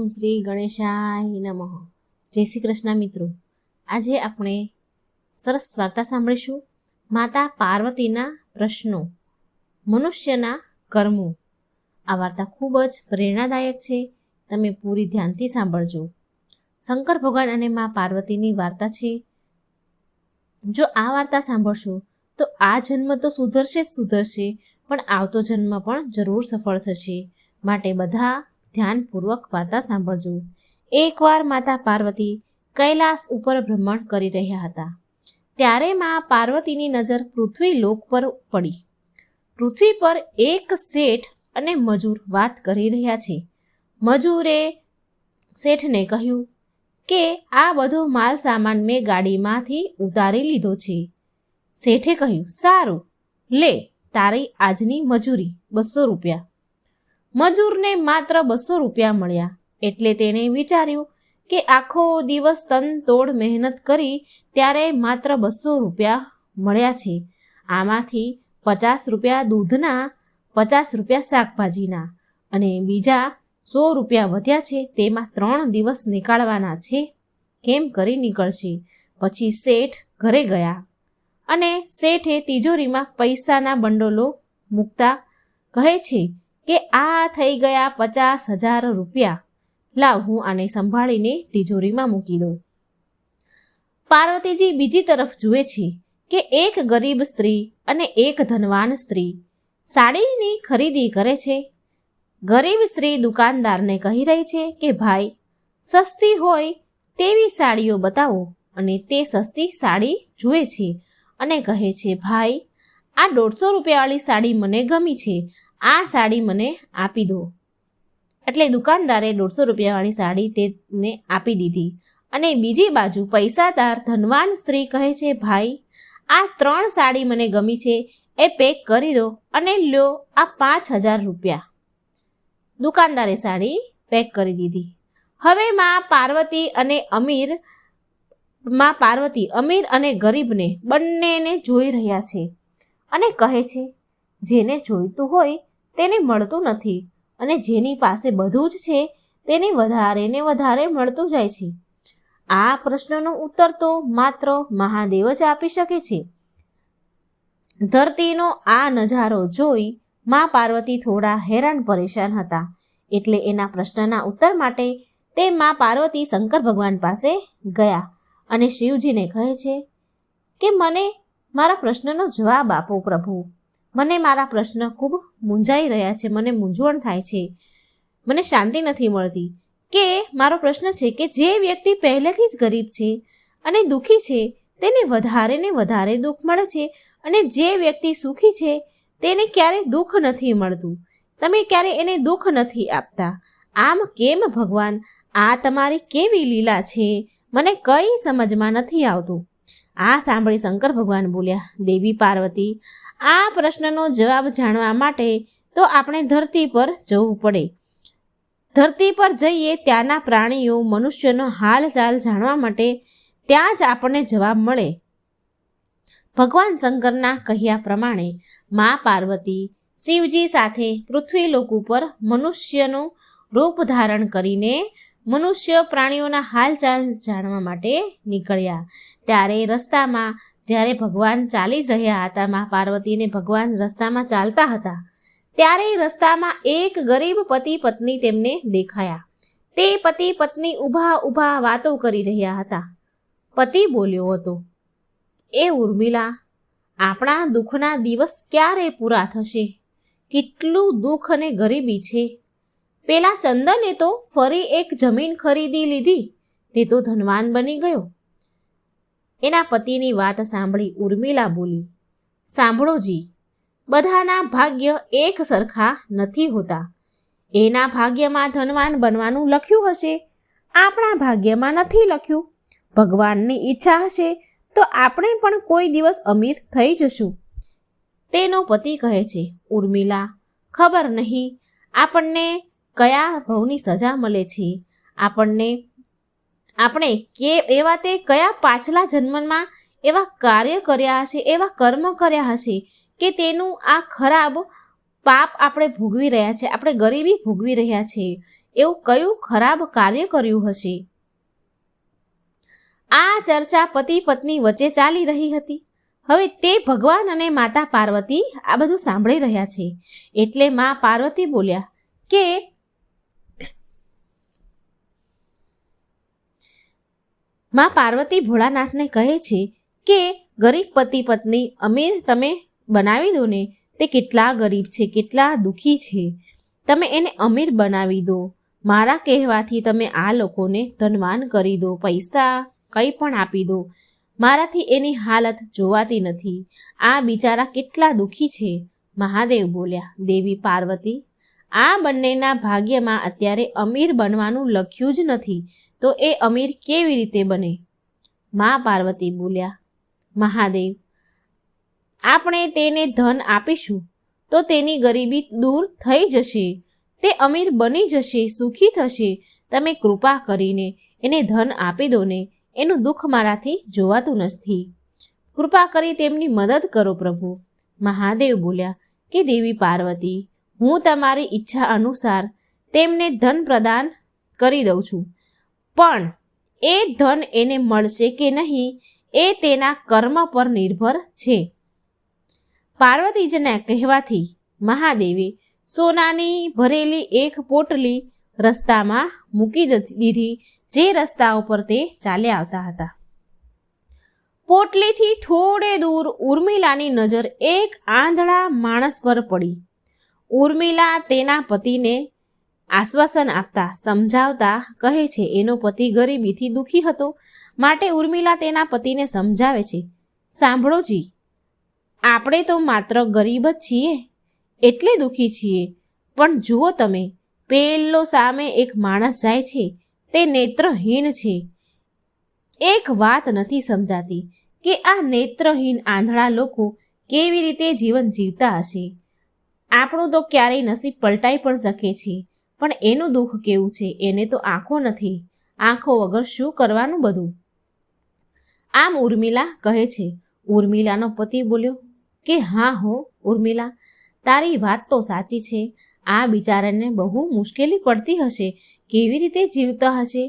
શ્રી ગણેશાય નમઃ. જય શ્રી કૃષ્ણ મિત્રો. આજે આપણે સરસ વાર્તા સાંભળીશું. માતા પાર્વતીના પ્રશ્નો, મનુષ્યના કર્મો. આ વાર્તા ખૂબ જ પ્રેરણાદાયક છે. તમે પૂરી ધ્યાનથી સાંભળજો. શંકર ભગવાન અને મા પાર્વતીની વાર્તા છે. જો આ વાર્તા સાંભળશો તો આ જન્મ તો સુધરશે જ સુધરશે, પણ આવતો જન્મ પણ જરૂર સફળ થશે. માટે બધા ધ્યાનપૂર્વક વાર્તા સાંભળજો. એકવાર માતા પાર્વતી કૈલાસ ઉપર ભ્રમણ કરી રહ્યા હતા. ત્યારે મા પાર્વતીની નજર પૃથ્વી લોક પર પડી. પૃથ્વી પર એક શેઠ અને મજૂર વાત કરી રહ્યા છે. મજૂરે શેઠને કહ્યું કે આ બધો માલ સામાન મેં ગાડીમાંથી ઉતારી લીધો છે. શેઠે કહ્યું, સારું, લે તારી આજની મજૂરી 200 રૂપિયા. મજૂરને માત્ર 200 રૂપિયા મળ્યા. એટલે તેણે વિચાર્યું કે આખો દિવસ તનતોડ મહેનત કરી ત્યારે માત્ર 200 રૂપિયા મળ્યા છે. આમાંથી 50 રૂપિયા દૂધના, 50 રૂપિયા શાકભાજીના અને બીજા 100 રૂપિયા વધ્યા છે. તેમાં 3 દિવસ નીકાળવાના છે. કેમ કરી નીકળશે? પછી શેઠ ઘરે ગયા અને શેઠે તિજોરીમાં પૈસાના બંડલો મૂકતા કહે છે કે આ થઈ ગયા 50,000 રૂપિયા. લાવ, હું આને સંભાળીને તિજોરીમાં મૂકી દઉં. પાર્વતીજી બીજી તરફ જુએ છે કે એક ગરીબ સ્ત્રી અને એક ધનવાન સ્ત્રી સાડીની ખરીદી કરે છે. ગરીબ સ્ત્રી દુકાનદારને કહી રહી છે કે ભાઈ, સસ્તી હોય તેવી સાડીઓ બતાવો. અને તે સસ્તી સાડી જુએ છે અને કહે છે, ભાઈ, આ 150 રૂપિયાવાળી સાડી મને ગમી છે, આ સાડી મને આપી દો. એટલે દુકાનદારે 150 રૂપિયાવાળી સાડી તેને આપી દીધી. અને બીજી બાજુ પૈસાદાર ધનવાન સ્ત્રી કહે છે, ભાઈ, આ 3 સાડી મને ગમી છે, એ પેક કરી દો અને લ્યો આ 5,000 રૂપિયા. દુકાનદારે સાડી પેક કરી દીધી. હવે માં પાર્વતી અમીર અને ગરીબને બંનેને જોઈ રહ્યા છે અને કહે છે, જેને જોઈતું હોય તેને મળતું નથી અને જેની પાસે બધું જ છે તેને વધારે ને વધારે મળતું જાય છે. આ પ્રશ્નનો ઉત્તર તો માત્ર મહાદેવ જ આપી શકે છે. ધરતીનો આ નજારો જોઈ મા પાર્વતી થોડા હેરાન પરેશાન હતા. એટલે એના પ્રશ્નના ઉત્તર માટે તે મા પાર્વતી શંકર ભગવાન પાસે ગયા અને શિવજીને કહે છે કે મને મારા પ્રશ્નનો જવાબ આપો પ્રભુ. મને મારા પ્રશ્ન ખૂબ મૂંઝાઈ રહ્યા છે, મને મૂંઝવણ થાય છે, મને શાંતિ નથી મળતી. કે મારો પ્રશ્ન છે કે જે વ્યક્તિ પહેલેથી જ ગરીબ છે અને દુઃખી છે તેને વધારે ને વધારે દુઃખ મળે છે, અને જે વ્યક્તિ સુખી છે તેને ક્યારે દુઃખ નથી મળતું. તમે ક્યારે એને દુઃખ નથી આપતા. આમ કેમ ભગવાન? આ તમારી કેવી લીલા છે? મને કંઈ સમજમાં નથી આવતું. આ સાંભળી શંકર ભગવાન બોલ્યા, દેવી પાર્વતી, આ પ્રશ્નનો જવાબ જાણવા માટે તો આપણે ધરતી પર જવું પડે. ધરતી પર જઈએ ત્યાંના પ્રાણીઓ, મનુષ્યનો હાલચાલ જાણવા માટે ત્યાં જ આપણને જવાબ મળે. ભગવાન શંકરના કહ્યા પ્રમાણે મા પાર્વતી શિવજી સાથે પૃથ્વીલોક ઉપર મનુષ્યનું રૂપ ધારણ કરીને મનુષ્ય પ્રાણીઓના હાલચાલ જાણવા માટે નીકળ્યા. ત્યારે રસ્તામાં જ્યારે ભગવાન ચાલી જ રહ્યા હતા, મા પાર્વતી અને ભગવાન રસ્તામાં ચાલતા હતા, ત્યારે રસ્તામાં એક ગરીબ પતિ પત્ની તેમને દેખાયા. તે પતિ પત્ની ઊભા વાતો કરી રહ્યા હતા. પતિ બોલ્યો હતો, એ ઉર્મિલા, આપણા દુઃખના દિવસ ક્યારે પૂરા થશે? કેટલું દુઃખ અને ગરીબી છે. પેલા ચંદને તો ફરી એક જમીન ખરીદી લીધી, તે તો ધનવાન બની ગયો. એના પતિની વાત સાંભળી ઉર્મિલા બોલી, સાંભળો જી, બધાના ભાગ્ય એક સરખા નથી હોતા. એના ભાગ્યમાં ધનવાન બનવાનું લખ્યું હશે, આપણા ભાગ્યમાં નથી લખ્યું. ભગવાનની ઈચ્છા હશે તો આપણે પણ કોઈ દિવસ અમીર થઈ જશું. તેનો પતિ કહે છે, ઉર્મિલા, ખબર નહીં આપણને કયા ભવની સજા મળે છે. આપણે એવા તે કયા પાછલા જન્મમાં એવા કાર્ય કર્યા હશે, એવા કર્મ કર્યા હશે કે તેનું આ ખરાબ પાપ આપણે ભોગવી રહ્યા છે, આપણે ગરીબી ભોગવી રહ્યા છીએ, એવું કયું ખરાબ કાર્ય કર્યું હશે? આ ચર્ચા પતિ પત્ની વચ્ચે ચાલી રહી હતી. હવે તે ભગવાન અને માતા પાર્વતી આ બધું સાંભળી રહ્યા છે. એટલે માં પાર્વતી બોલ્યા કે માં પાર્વતી ભોળાનાથને કહે છે કે ગરીબ પતિ પત્ની અમીર તમે બનાવી દો ને. તે કેટલા ગરીબ છે, કેટલા દુઃખી છે, તમે એને અમીર બનાવી દો. મારા કહેવાથી તમે આ લોકોને ધનવાન કરી દો, પૈસા કંઈ પણ આપી દો. મારાથી એની હાલત જોવાતી નથી. આ બિચારા કેટલા દુઃખી છે. મહાદેવ બોલ્યા, દેવી પાર્વતી, આ બંનેના ભાગ્યમાં અત્યારે અમીર બનવાનું લખ્યું જ નથી, તો એ અમીર કેવી રીતે બને? મા પાર્વતી બોલ્યા, મહાદેવ, આપણે તેને ધન આપીશું તો તેની ગરીબી દૂર થઈ જશે, તે અમીર બની જશે, સુખી થશે. તમે કૃપા કરીને એને ધન આપી દો ને, એનું દુઃખ મારાથી જોવાતું નથી. કૃપા કરી તેમની મદદ કરો પ્રભુ. મહાદેવ બોલ્યા કે દેવી પાર્વતી, હું તમારી ઈચ્છા અનુસાર તેમને ધન પ્રદાન કરી દઉં છું, પણ એ ધન એને મળશે કે નહીં એ તેના કર્મ પર નિર્ભર છે. પાર્વતીજીના કહેવાથી મહાદેવે સોનાની ભરેલી એક પોટલી રસ્તામાં મૂકી દીધી, જે રસ્તા ઉપર તે ચાલ્યા આવતા હતા. પોટલીથી થોડે દૂર ઉર્મિલાની નજર એક આંધળા માણસ પર પડી. ઉર્મિલા તેના પતિને આશ્વાસન આપતા સમજાવતા કહે છે એનો પતિ ગરીબીથી દુઃખી હતો, માટે ઉર્મિલા તેના પતિને સમજાવે છે, સાંભળો જી, આપણે તો માત્ર ગરીબ જ છીએ એટલે દુઃખી છીએ, પણ જુઓ તમે, પેલો સામે એક માણસ જાય છે, તે નેત્રહીન છે. એક વાત નથી સમજાતી કે આ નેત્રહીન આંધળા લોકો કેવી રીતે જીવન જીવતા હશે. આપણું તો ક્યારેય નસીબ પલટાઈ પણ શકે છે, પણ એનું દુઃખ કેવું છે, એને તો આંખો નથી, આંખો વગર શું કરવાનું બધું. આમ ઉર્મિલા કહે છે. ઉર્મિલાનો પતિ બોલ્યો કે હા હો ઉર્મિલા, તારી વાત તો સાચી છે. આ બિચારાને બહુ મુશ્કેલી પડતી હશે, કેવી રીતે જીવતા હશે.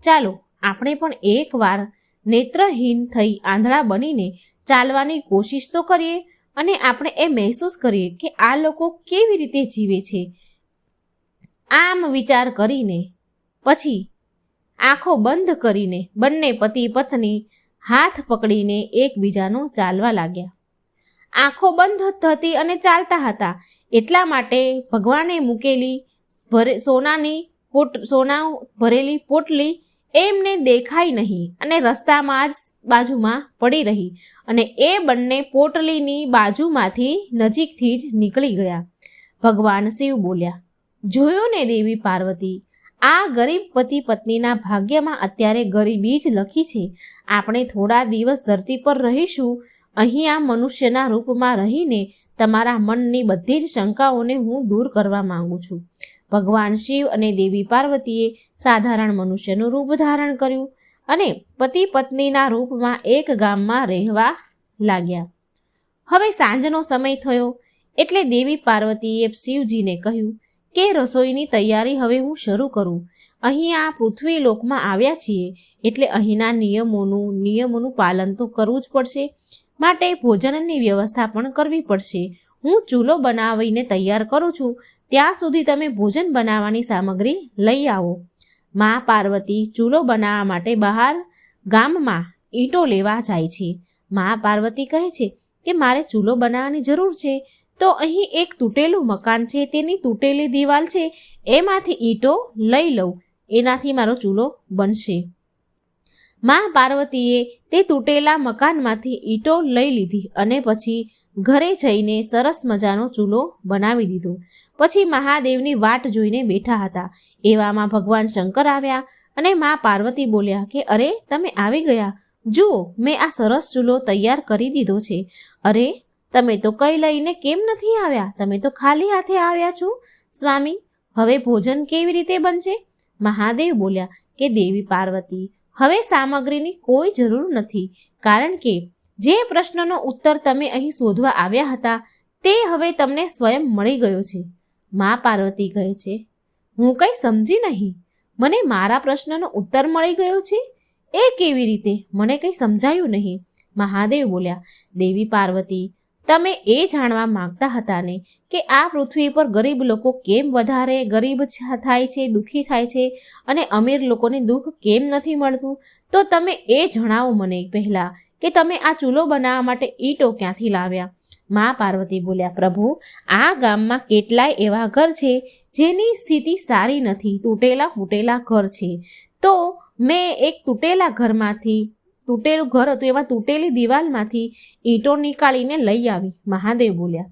ચાલો આપણે પણ એકવાર નેત્રહીન થઈ આંધળા બનીને ચાલવાની કોશિશ તો કરીએ, અને આપણે એ મહેસૂસ કરીએ કે આ લોકો કેવી રીતે જીવે છે. આમ વિચાર કરીને પછી આંખો બંધ કરીને બંને પતિ પત્ની હાથ પકડીને એકબીજાનો ચાલવા લાગ્યા. આંખો બંધ થતી અને ચાલતા હતા, એટલા માટે ભગવાને મૂકેલી સોના ભરેલી પોટલી એમને દેખાઈ નહીં અને રસ્તામાં જ બાજુમાં પડી રહી, અને એ બંને પોટલીની બાજુમાંથી નજીકથી જ નીકળી ગયા. ભગવાન શિવ બોલ્યા, જોયું ને દેવી પાર્વતી, આ ગરીબ પતિ પત્નીના ભાગ્યમાં અત્યારે ગરીબી જ લખી છે. આપણે થોડા દિવસ ધરતી પર રહીશું, અહીં આ મનુષ્યના રૂપમાં રહીને તમારા મનની બધી જ શંકાઓને હું દૂર કરવા માંગુ છું. ભગવાન શિવ અને દેવી પાર્વતીએ સાધારણ મનુષ્યનું રૂપ ધારણ કર્યું અને પતિ પત્નીના રૂપમાં એક ગામમાં રહેવા લાગ્યા. હવે સાંજનો સમય થયો એટલે દેવી પાર્વતીએ શિવજીને કહ્યું કે રસોઈની તૈયારી હવે હું શરૂ કરું. અહીં આ પૃથ્વી લોકમાં આવ્યા છીએ એટલે અહીંના નિયમોનું પાલન તો કરવું જ પડશે, માટે ભોજનની વ્યવસ્થા પણ કરવી પડશે. હું ચૂલો બનાવીને તૈયાર કરું છું, ત્યાં સુધી તમે ભોજન બનાવવાની સામગ્રી લઈ આવો. મા પાર્વતી ચૂલો બનાવવા માટે બહાર ગામમાં ઈંટો લેવા જાય છે. મા પાર્વતી કહે છે કે મારે ચૂલો બનાવવાની જરૂર છે, તો અહીં એક તૂટેલું મકાન છે, તેની તૂટેલી દિવાલ છે, એમાંથી ઈંટો લઈ લઉં, એનાથી મારો ચૂલો બનશે. મા પાર્વતીએ તે તૂટેલા મકાનમાંથી ઈંટો લઈ લીધી અને પછી ઘરે જઈને સરસ મજાનો ચૂલો બનાવી દીધો. પછી મહાદેવની વાટ જોઈને બેઠા હતા. એવામાં ભગવાન શંકર આવ્યા અને મા પાર્વતી બોલ્યા કે અરે તમે આવી ગયા, જુઓ મેં આ સરસ ચૂલો તૈયાર કરી દીધો છે. અરે તમે તો કંઈ લઈને કેમ નથી આવ્યા? તમે તો ખાલી હાથે આવ્યા છો સ્વામી, હવે ભોજન કેવી રીતે બનશે? મહાદેવ બોલ્યા કે દેવી પાર્વતી, હવે સામગ્રીની કોઈ જરૂર નથી, કારણ કે જે પ્રશ્નનો ઉત્તર તમે અહીં શોધવા આવ્યા હતા તે હવે તમને સ્વયં મળી ગયો છે. મા પાર્વતી કહે છે, હું કંઈ સમજી નહીં. મને મારા પ્રશ્નનો ઉત્તર મળી ગયો છે? એ કેવી રીતે? મને કંઈ સમજાયું નહીં. મહાદેવ બોલ્યા, દેવી પાર્વતી, તમે એ જાણવા માંગતા હતા ને કે આ પૃથ્વી પર ગરીબ લોકો કેમ વધારે ગરીબ થાય છે, દુઃખી થાય છે, અને અમીર લોકોને દુઃખ કેમ નથી મળતું? તો તમે એ જણાવો મને પહેલાં કે તમે આ ચૂલો બનાવવા માટે ઈંટો ક્યાંથી લાવ્યા? મા પાર્વતી બોલ્યા, પ્રભુ, આ ગામમાં કેટલાય એવા ઘર છે જેની સ્થિતિ સારી નથી, તૂટેલા ફૂટેલા ઘર છે. તો મેં એક તૂટેલું ઘર હતું, એમાં તૂટેલી દિવાલમાંથી ઈંટો નીકાળીને લઈ આવી. મહાદેવ બોલ્યા,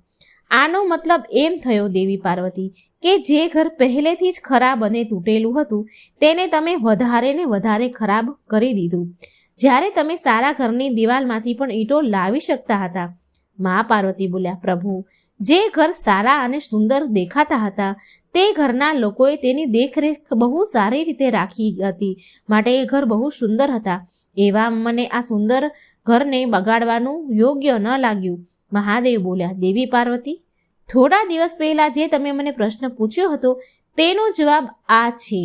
આનો મતલબ એમ થયો દેવી પાર્વતી કે જે ઘર પહેલેથી જ ખરાબ અને તૂટેલું હતું તેને તમે વધારે ને વધારે ખરાબ કરી દીધું, જ્યારે તમે સારા ઘરની દિવાલમાંથી પણ ઈંટો લાવી શકતા હતા. મા પાર્વતી બોલ્યા, પ્રભુ, જે ઘર સારા અને સુંદર દેખાતા હતા તે ઘરના લોકોએ તેની દેખરેખ બહુ સારી રીતે રાખી હતી, માટે એ ઘર બહુ સુંદર હતા. એવા મને આ સુંદર ઘરને બગાડવાનું યોગ્ય ન લાગ્યું. મહાદેવ બોલ્યા, દેવી પાર્વતી, થોડા દિવસ પહેલાં જે તમે મને પ્રશ્ન પૂછ્યો હતો તેનો જવાબ આ છે.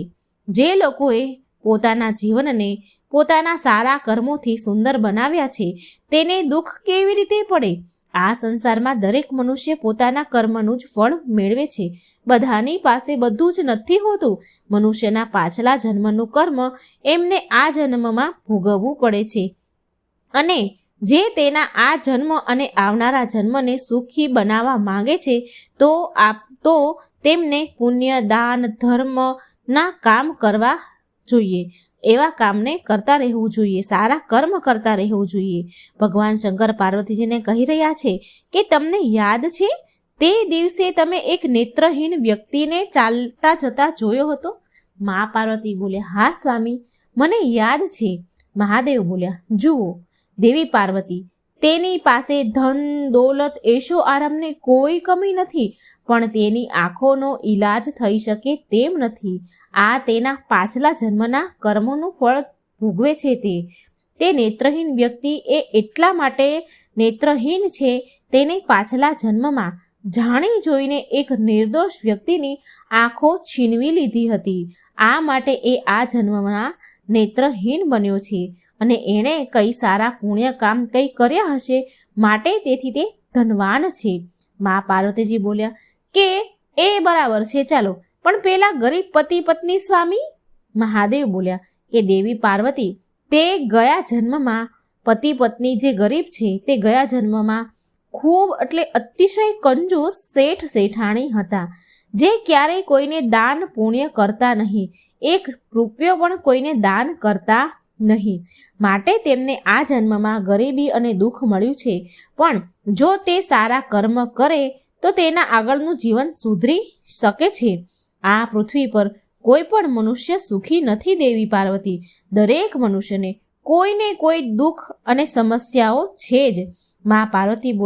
જે લોકોએ પોતાના જીવનને પોતાના સારા કર્મોથી સુંદર બનાવ્યા છે તેને દુઃખ કેવી રીતે પડે? આ સંસારમાં દરેક મનુષ્ય પોતાના કર્મનું જ ફળ મેળવે છે. બધાની પાસે બધું જ નથી હોતું. મનુષ્યના પાછલા જન્મનું કર્મ એમને આ જન્મમાં ભોગવવું પડે છે, અને જે તેના આ જન્મ અને આવનારા જન્મને સુખી બનાવવા માંગે છે તો તેમને પુણ્ય, દાન, ધર્મના કામ કરવા જોઈએ. એવા કામને કરતા રહેવું જોઈએ, સારા કર્મ કરતા રહેવું જોઈએ. ભગવાન શંકર પાર્વતીજીને કહી રહ્યા છે કે તમને યાદ છે તે દિવસે તમે એક નેત્રહીન વ્યક્તિને ચાલતા જતા જોયો હતો? મા પાર્વતી બોલ્યા, હા સ્વામી, મને યાદ છે. મહાદેવ બોલ્યા, જુઓ દેવી પાર્વતી, તેની પાસે ધન, દોલત, એશો આરામની કોઈ કમી નથી, પણ તેની આંખોનો ઈલાજ થઈ શકે તેમ નથી. આ તેના પાછલા જન્મના કર્મોનું ફળ ભોગવે છે. તે નેત્રહીન વ્યક્તિ એ એટલા માટે નેત્રહીન છે, તેને પાછલા જન્મમાં જાણી જોઈને એક નિર્દોષ વ્યક્તિની આંખો છીનવી લીધી હતી. આ માટે એ આ જન્મમાં નેત્રહીન બન્યો છે, અને એણે કઈ સારા પુણ્ય કામ કંઈ કર્યા હશે, માટે તેથી તે ધનવાન છે. મા પાર્વતીજી બોલ્યા કે એ બરાબર છે, ચાલો, પણ પેલા ગરીબ પતિ પત્ની સ્વામી? મહાદેવ બોલ્યા કે દેવી પાર્વતી, તે ગયા જન્મમાં પતિ પત્ની જે ગરીબ છે તે ગયા જન્મમાં ખૂબ એટલે અતિશય કંજૂસ શેઠ શેઠાણી હતા, જે ક્યારેય કોઈને દાન પુણ્ય કરતા નહીં, એક રૂપિયો પણ કોઈને દાન કરતા નહીં. માટે તેમને આ જન્મમાં ગરીબી અને દુઃખ મળ્યું છે. પણ જો તે સારા કર્મ કરે તો તેના આગળનું જીવન સુધરી શકે છે. આ પૃથ્વી પર કોઈ પણ મનુષ્ય સુખી નથી દેવી પાર્વતી. દરેક મનુષ્યને કોઈને કોઈ દુઃખ અને સમસ્યાઓ છે જ. મા પાર્વતી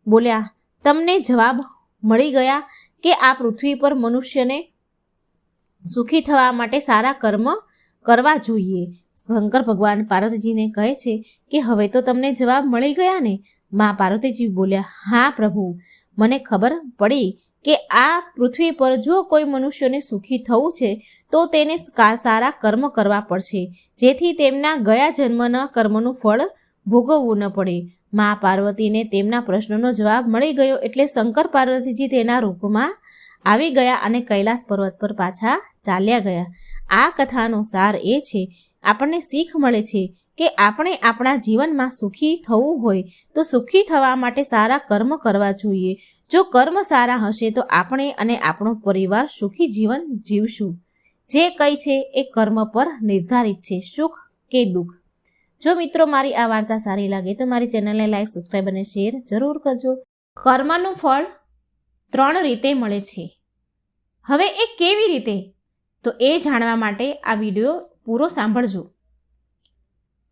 બોલ્યા, તમને જવાબ મળી ગયા કે આ પૃથ્વી પર મનુષ્યને સુખી થવા માટે સારા કર્મ કરવા જોઈએ. શંકર ભગવાન પાર્વતીજીને કહે છે કે હવે તો તમને જવાબ મળી ગયા ને? મા પાર્વતીજી બોલ્યા, હા પ્રભુ, મને ખબર પડી કે આ પૃથ્વી પર જો કોઈ મનુષ્યને સુખી થવું છે તો તેને સારા કર્મ કરવા પડશે, જેથી તેમના ગયા જન્મના કર્મનું ફળ ભોગવવું ન પડે. મા પાર્વતીને તેમના પ્રશ્નનો જવાબ મળી ગયો એટલે શંકર પાર્વતીજી તેના રૂપમાં આવી ગયા અને કૈલાસ પર્વત પર પાછા ચાલ્યા ગયા. આ કથાનો સાર એ છે, આપણને શીખ મળે છે કે આપણે આપણા જીવનમાં સુખી થવું હોય તો સુખી થવા માટે સારા કર્મ કરવા જોઈએ. જો કર્મ સારા હશે તો આપણે અને આપણો પરિવાર સુખી જીવન જીવશું. જે કંઈ છે એ કર્મ પર નિર્ધારિત છે, સુખ કે દુઃખ. જો મિત્રો મારી આ વાર્તા સારી લાગે તો મારી ચેનલને લાઈક, સબસ્ક્રાઈબ અને શેર જરૂર કરજો. કર્મનું ફળ 3 રીતે મળે છે. હવે એ કેવી રીતે? તો એ જાણવા માટે આ વિડીયો પૂરો સાંભળજો.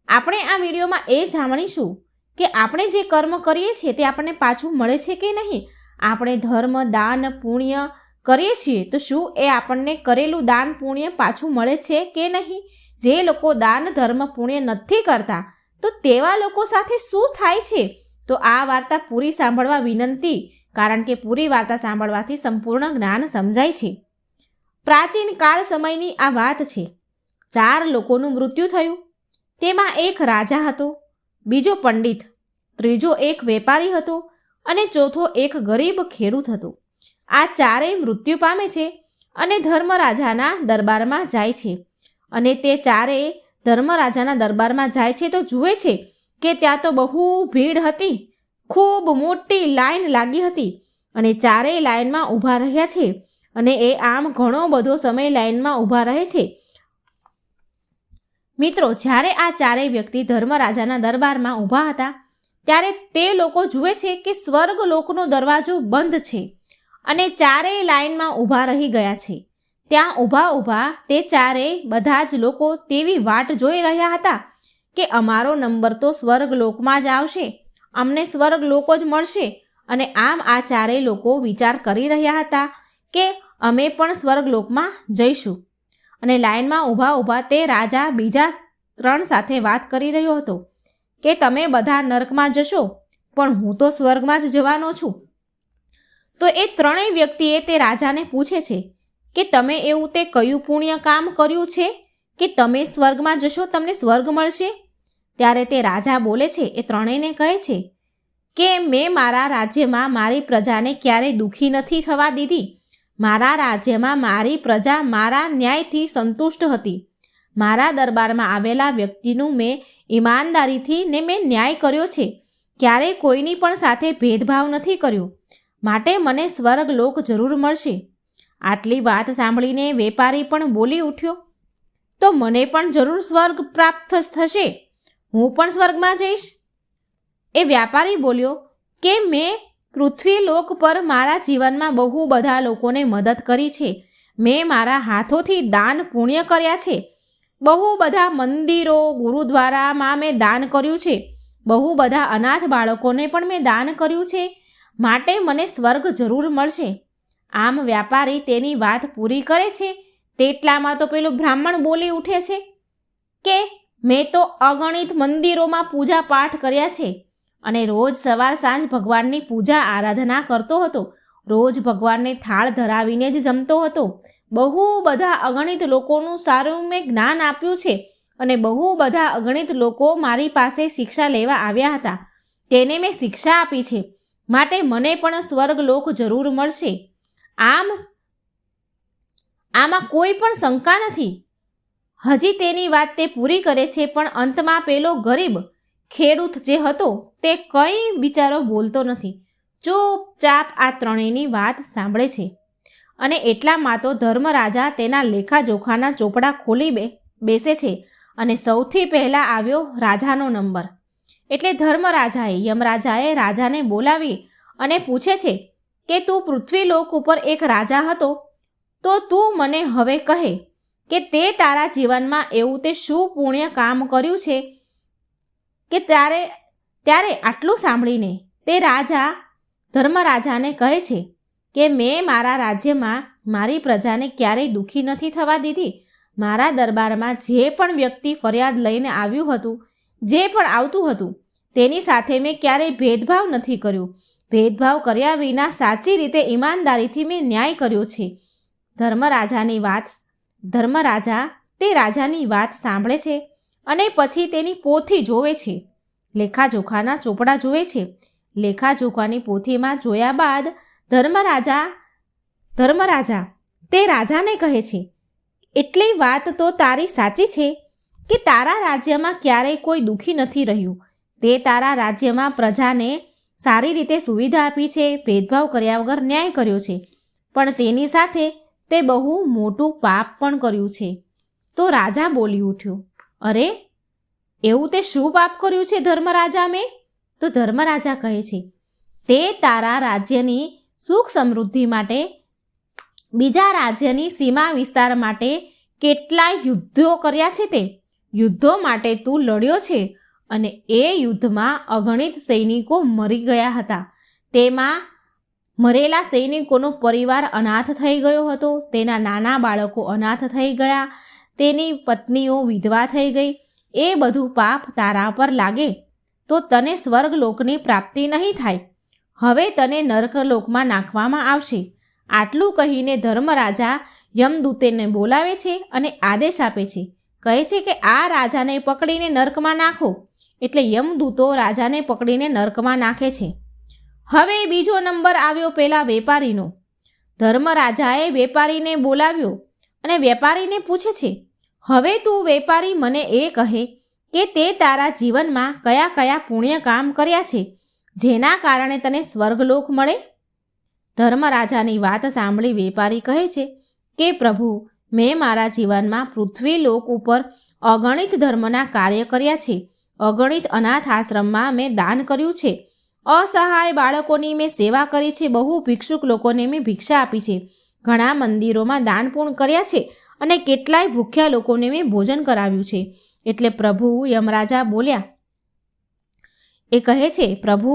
આપણે આ વિડીયોમાં એ જાણીશું કે આપણે જે કર્મ કરીએ છીએ તે આપણને પાછું મળે છે કે નહીં. આપણે ધર્મ, દાન, પુણ્ય કરીએ છીએ તો શું એ આપણને કરેલું દાન પુણ્ય પાછું મળે છે કે નહીં? જે લોકો દાન, ધર્મ, પુણ્ય નથી કરતા તો તેવા લોકો સાથે શું થાય છે તો આ વાર્તા પૂરી સાંભળવા વિનંતી, કારણ કે પૂરી વાર્તા સાંભળવાથી સંપૂર્ણ જ્ઞાન સમજાય છે. પ્રાચીન કાળ સમયની આ વાત છે. 4 લોકોનું મૃત્યુ થયું. તેમાં એક રાજા હતો, બીજો પંડિત, ત્રીજો એક વેપારી હતો અને ચોથો એક ગરીબ ખેડૂત હતો. આ 4 મૃત્યુ પામે છે અને ધર્મરાજાના દરબારમાં જાય છે. અને તે 4 ધર્મરાજાના દરબારમાં જાય છે તો જુએ છે કે ત્યાં તો બહુ ભીડ હતી. ખૂબ મોટી લાઈન લાગી હતી અને 4 લાઈનમાં ઊભા રહ્યા છે અને એ આમ ઘણો બધો સમય લાઈનમાં ઊભા રહે છે. મિત્રો, જ્યારે આ 4 વ્યક્તિ ધર્મરાજાના દરબારમાં ઊભા હતા ત્યારે તે લોકો જુએ છે કે સ્વર્ગલોકનો દરવાજો બંધ છે અને 4 લાઈનમાં ઊભા રહી ગયા છે. ત્યાં ઊભા તે 4 બધા જ લોકો તેવી વાટ જોઈ રહ્યા હતા કે અમારો નંબર તો સ્વર્ગલોકમાં જ આવશે, અમને સ્વર્ગલોકો જ મળશે. અને આમ આ 4 લોકો વિચાર કરી રહ્યા હતા કે અમે પણ સ્વર્ગલોકમાં જઈશું. અને લાઈનમાં ઊભા તે રાજા બીજા 3 સાથે વાત કરી રહ્યો હતો કે તમે બધા નરકમાં જશો, પણ હું તો સ્વર્ગમાં જ જવાનો છું. તો એ 3 વ્યક્તિએ તે રાજાને પૂછે છે કે તમે એવું તે કયું પુણ્ય કામ કર્યું છે કે તમે સ્વર્ગમાં જશો, તમને સ્વર્ગ મળશે? ત્યારે તે રાજા બોલે છે, એ 3ને કહે છે કે મેં મારા રાજ્યમાં મારી પ્રજાને ક્યારેય દુઃખી નથી થવા દીધી. મારા રાજ્યમાં મારી પ્રજા મારા ન્યાયથી સંતુષ્ટ હતી. મારા દરબારમાં આવેલા વ્યક્તિનું મેં ઈમાનદારીથી ને મેં ન્યાય કર્યો છે. ક્યારેય કોઈની પણ સાથે ભેદભાવ નથી કર્યો. માટે મને સ્વર્ગલોક જરૂર મળશે. આટલી વાત સાંભળીને વેપારી પણ બોલી ઉઠ્યો, તો મને પણ જરૂર સ્વર્ગ પ્રાપ્ત થશે, હું પણ સ્વર્ગમાં જઈશ. એ વ્યાપારી બોલ્યો કે મેં પૃથ્વીલોક પર મારા જીવનમાં બહુ બધા લોકોને મદદ કરી છે. મેં મારા હાથોથી દાન પુણ્ય કર્યા છે. બહુ બધા મંદિરો, ગુરુદ્વારામાં મેં દાન કર્યું છે. બહુ બધા અનાથ બાળકોને પણ મેં દાન કર્યું છે. માટે મને સ્વર્ગ જરૂર મળશે. આમ વ્યાપારી તેની વાત પૂરી કરે છે તેટલામાં તો પેલો બ્રાહ્મણ બોલી ઉઠે છે કે મેં તો અગણિત મંદિરોમાં પૂજા પાઠ કર્યા છે અને રોજ સવાર સાંજ ભગવાનની પૂજા આરાધના કરતો હતો. રોજ ભગવાનને થાળ ધરાવીને જ જમતો હતો. બહુ બધા અગણિત લોકોનું સારું મેં જ્ઞાન આપ્યું છે અને બહુ બધા અગણિત લોકો મારી પાસે શિક્ષા લેવા આવ્યા હતા. તેને મેં શિક્ષા આપી છે. માટે મને પણ સ્વર્ગલોક જરૂર મળશે. આમાં કોઈ પણ શંકા નથી. હજી તેની વાત તે પૂરી કરે છે, પણ અંતમાં પેલો ગરીબ ખેડૂત જે હતો તે કંઈ બિચારો બોલતો નથી. ચૂપચાપ આ 3ની વાત સાંભળે છે. અને એટલામાં તો ધર્મરાજા તેના લેખાજોખાના ચોપડા ખોલી બેસે છે અને સૌથી પહેલાં આવ્યો રાજાનો નંબર. એટલે યમરાજાએ રાજાને બોલાવી અને પૂછે છે કે તું પૃથ્વીલોક ઉપર એક રાજા હતો, તો તું મને હવે કહે કે તે તારા જીવનમાં એવું તે શું પુણ્ય કામ કર્યું છે કે ત્યારે આટલું સાંભળીને તે રાજા ધર્મરાજાને કહે છે કે મેં મારા રાજ્યમાં મારી પ્રજાને ક્યારેય દુઃખી નથી થવા દીધી. મારા દરબારમાં જે પણ વ્યક્તિ ફરિયાદ લઈને આવ્યું હતું, જે પણ આવતું હતું, તેની સાથે મેં ક્યારેય ભેદભાવ નથી કર્યો. ભેદભાવ કર્યા વિના સાચી રીતે ઈમાનદારીથી મેં ન્યાય કર્યો છે. ધર્મરાજા તે રાજાની વાત સાંભળે છે અને પછી તેની પોથી જોવે છે. લેખાજોખાના ચોપડા જોવે છે. લેખાજોખાની પોથીમાં જોયા બાદ ધર્મરાજા તે રાજાને કહે છે, એટલી વાત તો તારી સાચી છે કે તારા રાજ્યમાં ક્યારેય કોઈ દુઃખી નથી રહ્યું. તે તારા રાજ્યમાં પ્રજાને સારી રીતે સુવિધા આપી છે, ભેદભાવ કર્યા વગર ન્યાય કર્યો છે. પણ તેની સાથે તે બહુ મોટું પાપ પણ કર્યું છે. તો રાજા બોલી ઉઠ્યો, અરે એવું તે શું પાપ કર્યું છે ધર્મરાજા મેં? તો ધર્મરાજા કહે છે, તે તારા રાજ્યની સુખ સમૃદ્ધિ માટે, બીજા રાજ્યની સીમા વિસ્તાર માટે કેટલાય યુદ્ધો કર્યા છે. તે યુદ્ધો માટે તું લડ્યો છે અને એ યુદ્ધમાં અગણિત સૈનિકો મરી ગયા હતા. તેમાં મરેલા સૈનિકોનો પરિવાર અનાથ થઈ ગયો હતો. તેના નાના બાળકો અનાથ થઈ ગયા. તેની પત્નીઓ વિધવા થઈ ગઈ. એ બધું પાપ તારા પર લાગે. તો તને સ્વર્ગલોકની પ્રાપ્તિ નહીં થાય. હવે તને નરકલોકમાં નાખવામાં આવશે. આટલું કહીને ધર્મરાજા યમદૂતને બોલાવે છે અને આદેશ આપે છે. કહે છે કે આ રાજાને પકડીને નર્કમાં નાખો. એટલે યમદૂતો રાજાને પકડીને નર્કમાં નાખે છે. હવે બીજો નંબર આવ્યો પેલા વેપારીનો. ધર્મરાજાએ વેપારીને બોલાવ્યો અને વેપારીને પૂછે છે, હવે તું વેપારી મને એ કહે કે તે તારા જીવનમાં કયા કયા પુણ્ય કામ કર્યા છે જેના કારણે તને સ્વર્ગલોક મળે? ધર્મરાજાની વાત સાંભળી વેપારી કહે છે કે પ્રભુ, મેં મારા જીવનમાં પૃથ્વીલોક ઉપર અગણિત ધર્મના કાર્ય કર્યા છે. અગણિત અનાથ આશ્રમમાં મેં દાન કર્યું છે. અસહાય બાળકોની મેં સેવા કરી છે. બહુ ભિક્ષુક લોકોને મેં ભિક્ષા આપી છે. ઘણા મંદિરોમાં દાન પૂર્ણ કર્યા છે અને કેટલાય ભૂખ્યા લોકોને મેં ભોજન કરાવ્યું છે. એટલે પ્રભુ યમરાજા બોલ્યા. એ કહે છે, પ્રભુ,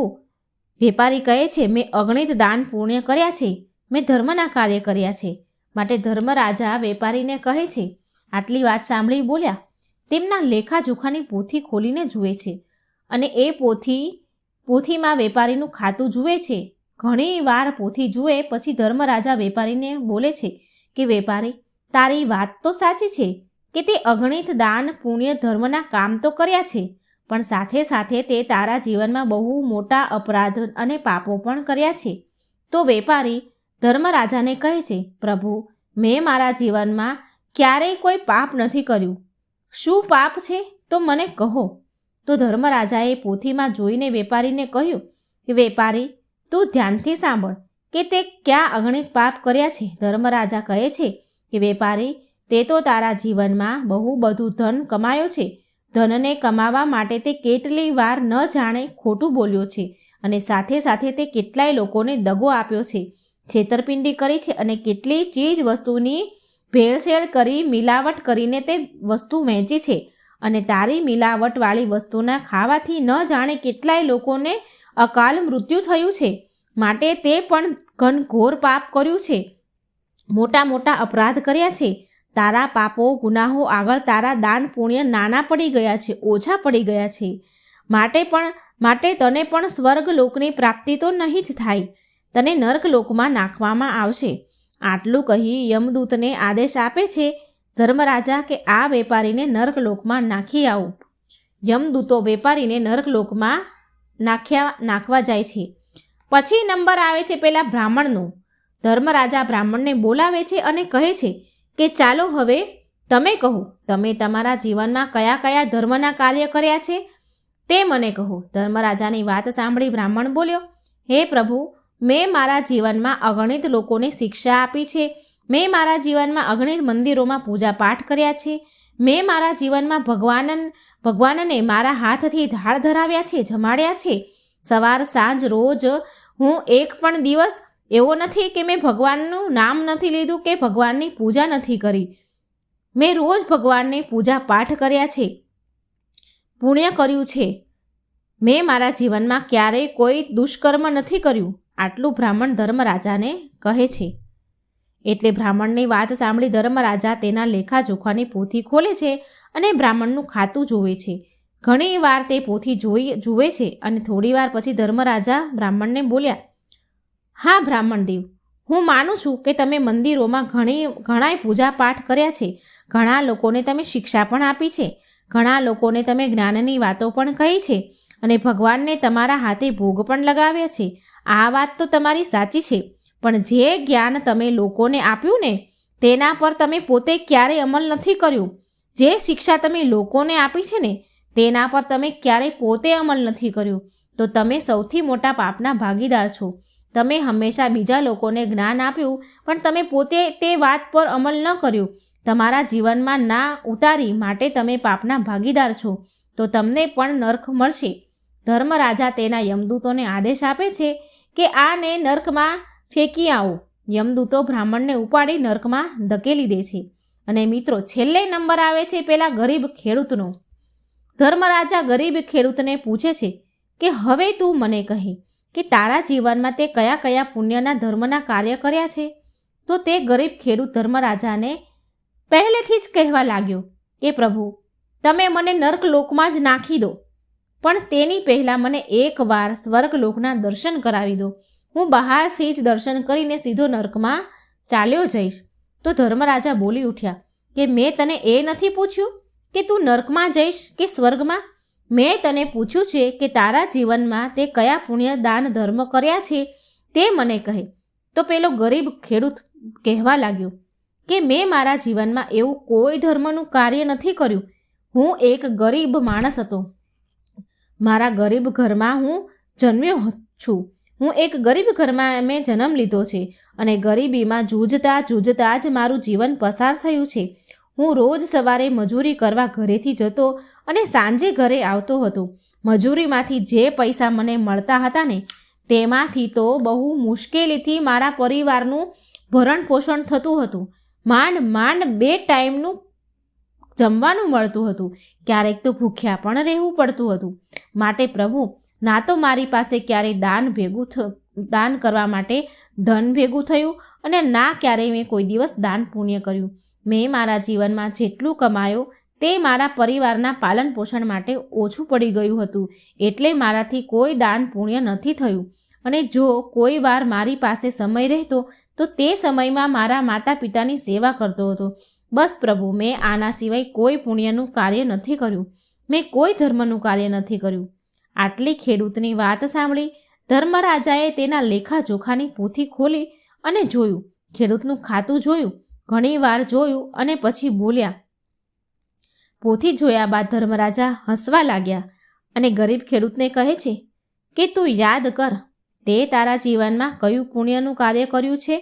વેપારી કહે છે, મેં અગણિત દાન પુણ્ય કર્યા છે. મેં ધર્મના કાર્ય કર્યા છે. માટે ધર્મરાજા વેપારીને કહે છે. આટલી વાત સાંભળી બોલ્યા. તેમના લેખાજોખાની પોથી ખોલીને જુએ છે અને એ પોથીમાં વેપારીનું ખાતું જુએ છે. ઘણી વાર પોથી જુએ પછી ધર્મરાજા વેપારીને બોલે છે કે વેપારી, તારી વાત તો સાચી છે કે તે અગણિત દાન પુણ્ય ધર્મના કામ તો કર્યા છે, પણ સાથે સાથે તે તારા જીવનમાં બહુ મોટા અપરાધ અને પાપો પણ કર્યા છે. તો વેપારી ધર્મરાજાને કહે છે, પ્રભુ, મેં મારા જીવનમાં ક્યારેય કોઈ પાપ નથી કર્યું. શું પાપ છે તો મને કહો. તો ધર્મરાજાએ પોથીમાં જોઈને વેપારીને કહ્યું કે વેપારી, તું ધ્યાનથી સાંભળ કે તે ક્યાં અગણિત પાપ કર્યા છે. ધર્મરાજા કહે છે કે વેપારી, તે તો તારા જીવનમાં બહુ બધું ધન કમાયો છે. ધનને કમાવા માટે તે કેટલી વાર ન જાણે ખોટું બોલ્યો છે અને સાથે સાથે તે કેટલાય લોકોને દગો આપ્યો છે, છેતરપિંડી કરી છે અને કેટલી ચીજ વસ્તુની ભેળસેળ કરી મિલાવટ કરીને તે વસ્તુ વહેંચી છે અને તારી મિલાવટવાળી વસ્તુના ખાવાથી ન જાણે કેટલાય લોકોને અકાલ મૃત્યુ થયું છે. માટે તે પણ ઘનઘોર પાપ કર્યું છે. મોટા મોટા અપરાધ કર્યા છે. તારા પાપો ગુનાહો આગળ તારા દાન પુણ્ય નાના પડી ગયા છે, ઓછા પડી ગયા છે. માટે તને પણ સ્વર્ગલોકની પ્રાપ્તિ તો નહીં જ થાય. તને નર્કલોકમાં નાખવામાં આવશે. આટલું કહી યમદૂતને આદેશ આપે છે ધર્મરાજા કે આ વેપારીને નર્કલોકમાં નાખી આવો. યમદૂતો વેપારીને નર્કલોકમાં નાખવા જાય છે. પછી નંબર આવે છે પેલા બ્રાહ્મણનો. ધર્મરાજા બ્રાહ્મણને બોલાવે છે અને કહે છે કે ચાલો હવે તમે કહો, તમે તમારા જીવનમાં કયા કયા ધર્મના કાર્ય કર્યા છે તે મને કહો. ધર્મરાજાની વાત સાંભળી બ્રાહ્મણ બોલ્યો, હે પ્રભુ, મેં મારા જીવનમાં અગણિત લોકોને શિક્ષા આપી છે. મેં મારા જીવનમાં અગણિત મંદિરોમાં પૂજા પાઠ કર્યા છે. મેં મારા જીવનમાં ભગવાનને મારા હાથથી ધાળ ધરાવ્યા છે, જમાડ્યા છે. સવાર સાંજ રોજ હું એક પણ દિવસ એવો નથી કે મેં ભગવાનનું નામ નથી લીધું કે ભગવાનની પૂજા નથી કરી. મેં રોજ ભગવાનની પૂજા પાઠ કર્યા છે, પુણ્ય કર્યું છે. મેં મારા જીવનમાં ક્યારેય કોઈ દુષ્કર્મ નથી કર્યું. આટલું બ્રાહ્મણ ધર્મરાજાને કહે છે. એટલે બ્રાહ્મણની વાત સાંભળી ધર્મરાજા તેના લેખાજોખાની પોથી ખોલે છે અને બ્રાહ્મણનું ખાતું જોવે છે. ઘણી વાર તે પોથી જુએ છે અને થોડી વાર પછી ધર્મરાજા બ્રાહ્મણને બોલ્યા, હા બ્રાહ્મણ દેવ, હું માનું છું કે તમે મંદિરોમાં ઘણાય પૂજા પાઠ કર્યા છે. ઘણા લોકોને તમે શિક્ષા પણ આપી છે. ઘણા લોકોને તમે જ્ઞાનની વાતો પણ કહી છે અને ભગવાનને તમારા હાથે ભોગ પણ લગાવ્યા છે. આ વાત તો તમારી સાચી છે, પણ જે જ્ઞાન તમે લોકોને આપ્યું ને તેના પર તમે પોતે ક્યારેય અમલ નથી કર્યું. જે શિક્ષા તમે લોકોને આપી છે ને તેના પર તમે ક્યારેય પોતે અમલ નથી કર્યો. તો તમે સૌથી મોટા પાપના ભાગીદાર છો. તમે હંમેશા બીજા લોકોને જ્ઞાન આપ્યું પણ તમે પોતે તે વાત પર અમલ ન કર્યો, તમારા જીવનમાં ના ઉતારી, માટે તમે પાપના ભાગીદાર છો. તો તમને પણ નર્ક મળશે. ધર્મરાજા તેના યમદૂતોને આદેશ આપે છે કે આને નર્કમાં ફેંકી આવો. યમદૂતો બ્રાહ્મણને ઉપાડી નર્કમાં ધકેલી દે છે. અને મિત્રો, છેલ્લે નંબર આવે છે પેલા ગરીબ ખેડૂતનો. ધર્મરાજા ગરીબ ખેડૂતને પૂછે છે કે હવે તું મને કહે કે તારા જીવનમાં તે કયા કયા પુણ્યના ધર્મના કાર્ય કર્યા છે. તો તે ગરીબ ખેડૂત ધર્મરાજાને પહેલેથી જ કહેવા લાગ્યો કે પ્રભુ, તમે મને નર્કલોકમાં જ નાખી દો. પણ તેની પહેલાં મને એકવાર સ્વર્ગલોકના દર્શન કરાવી દો. હું બહારથી જ દર્શન કરીને સીધો નર્કમાં ચાલ્યો જઈશ. તો ધર્મરાજા બોલી ઉઠ્યા કે મેં તને એ નથી પૂછ્યું કે તું નર્કમાં જઈશ કે સ્વર્ગમાં? મેં તને પૂછ્યું છે કે તારા જીવનમાં તે કયા પુણ્ય દાન ધર્મ કર્યા છે તે મને કહે. તો પેલો ગરીબ ખેડૂત કહેવા લાગ્યો કે મેં મારા જીવનમાં એવું કોઈ ધર્મનું કાર્ય નથી કર્યું. હું એક ગરીબ માણસ હતો. મારા ગરીબ ઘરમાં હું જન્મ્યો છું. હું એક ગરીબ ઘરમાં મેં જન્મ લીધો છે અને ગરીબીમાં જૂજતા જ મારું જીવન પસાર થયું છે. હું રોજ સવારે મજૂરી કરવા ઘરેથી જતો અને સાંજે ઘરે આવતો હતો. મજૂરીમાંથી જે પૈસા મને મળતા હતા ને તેમાંથી તો બહુ મુશ્કેલીથી મારા પરિવારનું ભરણ પોષણ થતું હતું. માંડ 2 ટાઈમનું જમવાનું મળતું હતું. ક્યારેક તો ભૂખ્યા પણ રહેવું પડતું હતું. માટે પ્રભુ, ના તો મારી પાસે ક્યારેય દાન કરવા માટે ધન ભેગું થયું અને ના ક્યારેય મેં કોઈ દિવસ દાન પુણ્ય કર્યું. મેં મારા જીવનમાં જેટલું કમાયું તે મારા પરિવારના પાલન પોષણ માટે ઓછું પડી ગયું હતું. એટલે મારાથી કોઈ દાન પુણ્ય નથી થયું. અને જો કોઈ વાર મારી પાસે સમય રહેતો તો તે સમયમાં મારા માતા પિતાની સેવા કરતો હતો. બસ પ્રભુ, મેં આના સિવાય કોઈ પુણ્યનું કાર્ય નથી કર્યું. મેં કોઈ ધર્મનું કાર્ય નથી કર્યું. આટલી ખેડૂતની વાત સાંભળી ધર્મરાજાએ તેના લેખાજોખાની પોથી ખોલી અને જોયું. ખેડૂતનું ખાતું જોયું, ઘણી વાર જોયું અને પછી બોલ્યા. પોથી જોયા બાદ ધર્મરાજા હસવા લાગ્યા અને ગરીબ ખેડૂતને કહે છે કે તું યાદ કર, તે તારા જીવનમાં કયું પુણ્યનું કાર્ય કર્યું છે?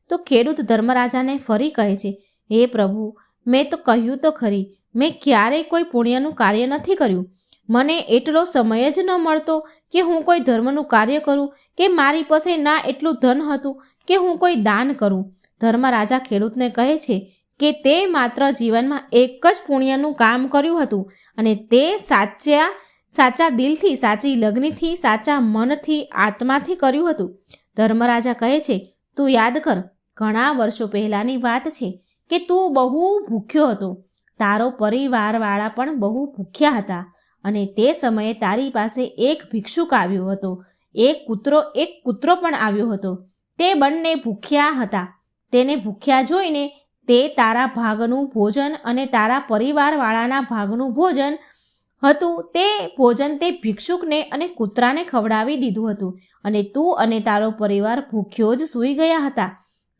તો ખેડૂત ધર્મરાજાને ફરી કહે છે, હે પ્રભુ, મેં તો કહ્યું તો ખરી, મેં ક્યારેય કોઈ પુણ્યનું કાર્ય નથી કર્યું. મને એટલો સમય જ ન મળતો કે હું કોઈ ધર્મનું કાર્ય કરું કે મારી પાસે ના એટલું ધન હતું કે હું કોઈ દાન કરું. ધર્મરાજા ખેડૂતને કહે છે કે તે માત્ર જીવનમાં એક જ પુણ્યનું કામ કર્યું હતું અને તે સાચા દિલથી, સાચી લગ્નથી, સાચા મનથી, આત્માથી કર્યું હતું. ધર્મરાજા કહે છે, તું યાદ કર, ઘણા વર્ષો પહેલાંની વાત છે કે તું બહુ ભૂખ્યો હતો. તારો પરિવારવાળા પણ બહુ ભૂખ્યા હતા અને તે સમયે તારી પાસે એક ભિક્ષુક આવ્યો હતો. એક કૂતરો પણ આવ્યો હતો. તે બંને ભૂખ્યા હતા. તેને ભૂખ્યા જોઈને તે તારા ભાગનું ભોજન અને તારા પરિવારવાળાના ભાગનું ભોજન હતું તે ભોજન તે ભિક્ષુકને અને કૂતરાને ખવડાવી દીધું હતું અને તું અને તારો પરિવાર ભૂખ્યો જ સૂઈ ગયા હતા.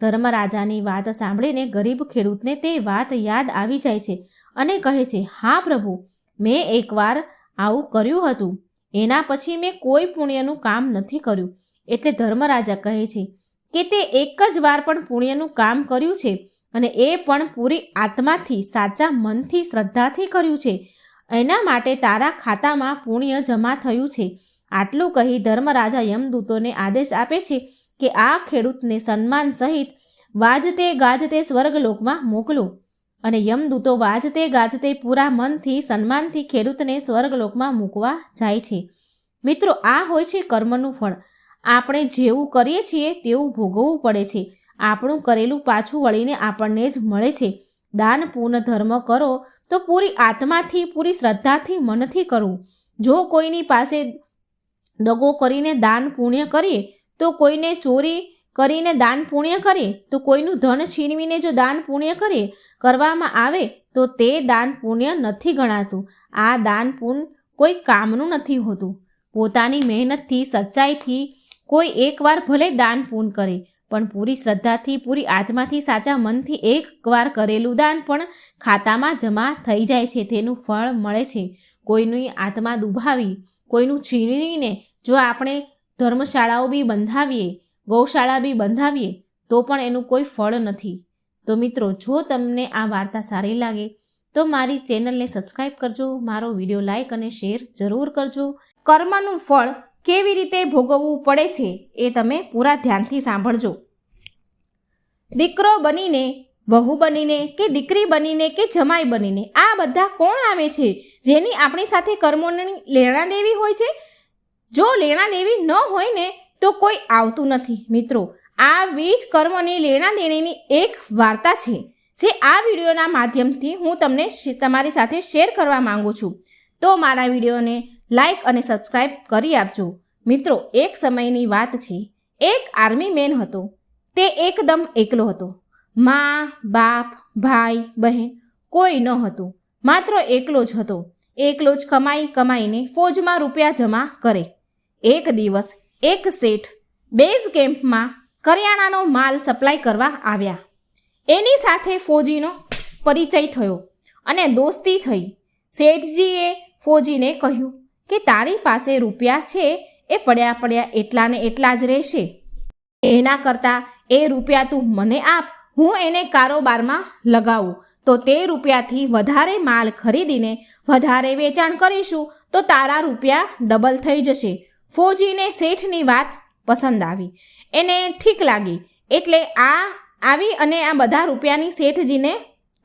ધર્મરાજાની વાત સાંભળીને ગરીબ ખેડૂતને તે વાત યાદ આવી જાય છે અને કહે છે, હા પ્રભુ, મેં એકવાર આવું કર્યું હતું. એના પછી મેં કોઈ પુણ્યનું કામ નથી કર્યું. એટલે ધર્મરાજા કહે છે કે તે એક જ વાર પણ પુણ્યનું કામ કર્યું છે અને એ પણ પૂરી આત્માથી, સાચા મનથી, શ્રદ્ધાથી કર્યું છે. એના માટે તારા ખાતામાં પુણ્ય જમા થયું છે. આટલું કહી ધર્મરાજા યમદૂતોને આદેશ આપે છે કે આ ખેડૂતને સન્માન સહિત વાજતે ગાજતે સ્વર્ગલોકમાં મોકલો. અને યમદૂતો વાજતે ગાજતે પૂરા મનથી, સન્માનથી ખેડૂતને સ્વર્ગલોકમાં મૂકવા જાય છે. મિત્રો, આ હોય છે કર્મનું ફળ. આપણે જેવું કરીએ છીએ તેવું ભોગવવું પડે છે. આપણું કરેલું પાછું વળીને આપણને જ મળે છે. દાન પૂર્ણ ધર્મ કરો તો પૂરી આત્માથી, પૂરી શ્રદ્ધાથી, મનથી કરવું. જો કોઈની પાસે દગો કરીને દાન પુણ્ય કરીએ, તો કોઈને ચોરી કરીને દાન પુણ્ય કરીએ, તો કોઈનું ધન છીનવીને જો દાન પુણ્ય કરવામાં આવે તો તે દાન પુણ્ય નથી ગણાતું. આ દાન પુણ્ય કોઈ કામનું નથી હોતું. પોતાની મહેનતથી, સચ્ચાઈથી કોઈ એકવાર ભલે દાન પુણ્ય કરે, પણ પૂરી શ્રદ્ધાથી, પૂરી આત્માથી, સાચા મનથી એકવાર કરેલું દાન પણ ખાતામાં જમા થઈ જાય છે. તેનું ફળ મળે છે. કોઈની આત્મા દુભાવી, કોઈનું છીનવીને જો આપણે ધર્મશાળાઓ બી બંધાવીએ, ગૌશાળા બી બંધાવીએ તો પણ એનું કોઈ ફળ નથી. તો મિત્રો, જો તમને આ વાર્તા સારી લાગે તો મારી ચેનલને સબસ્ક્રાઈબ કરજો, મારો વિડીયો લાઈક અને શેર જરૂર કરજો. કર્મનું ફળ કેવી રીતે ભોગવવું પડે છે એ તમે પૂરા ધ્યાનથી સાંભળજો. દીકરો બનીને, વહુ બનીને કે દીકરી બનીને કે જમાઈ બનીને આ બધા કોણ આવે છે જેની આપણી સાથે કર્મોની લેણા દેવી હોય છે? જો લેણા દેવી ન હોય ને તો કોઈ આવતું નથી. મિત્રો, આવી જ કર્મની લેણા દેણીની એક વાર્તા છે જે આ વિડીયોના માધ્યમથી હું તમને તમારી સાથે શેર કરવા માંગુ છું. તો મારા વિડીયોને લાઈક અને સબસ્ક્રાઈબ કરી આપજો. મિત્રો, એક સમયની વાત છે. એક આર્મી મેન હતો. તે એકદમ એકલો હતો. મા, બાપ, ભાઈ, બહેન કોઈ ન હતું. માત્ર એકલો જ હતો. એકલો જ કમાઈને ફોજમાં રૂપિયા જમા કરે. એક દિવસ એક શેઠ બેઝ કેમ્પમાં કરિયાણાનો માલ સપ્લાય કરવા આવ્યા. એની સાથે ફોજીનો પરિચય થયો અને દોસ્તી થઈ. શેઠજીએ ફોજીને કહ્યું કે તારી પાસે રૂપિયા છે એ પડ્યા એટલા ને એટલા જ રહેશે. એના કરતાં એ રૂપિયા તું મને આપ, હું એને કારોબારમાં લગાવું તો તે રૂપિયાથી વધારે માલ ખરીદીને વધારે વેચાણ કરીશું તો તારા રૂપિયા ડબલ થઈ જશે. ફોજીને શેઠની વાત પસંદ આવી. એને ઠીક લાગી એટલે આવી અને આ બધા રૂપિયાની શેઠજીને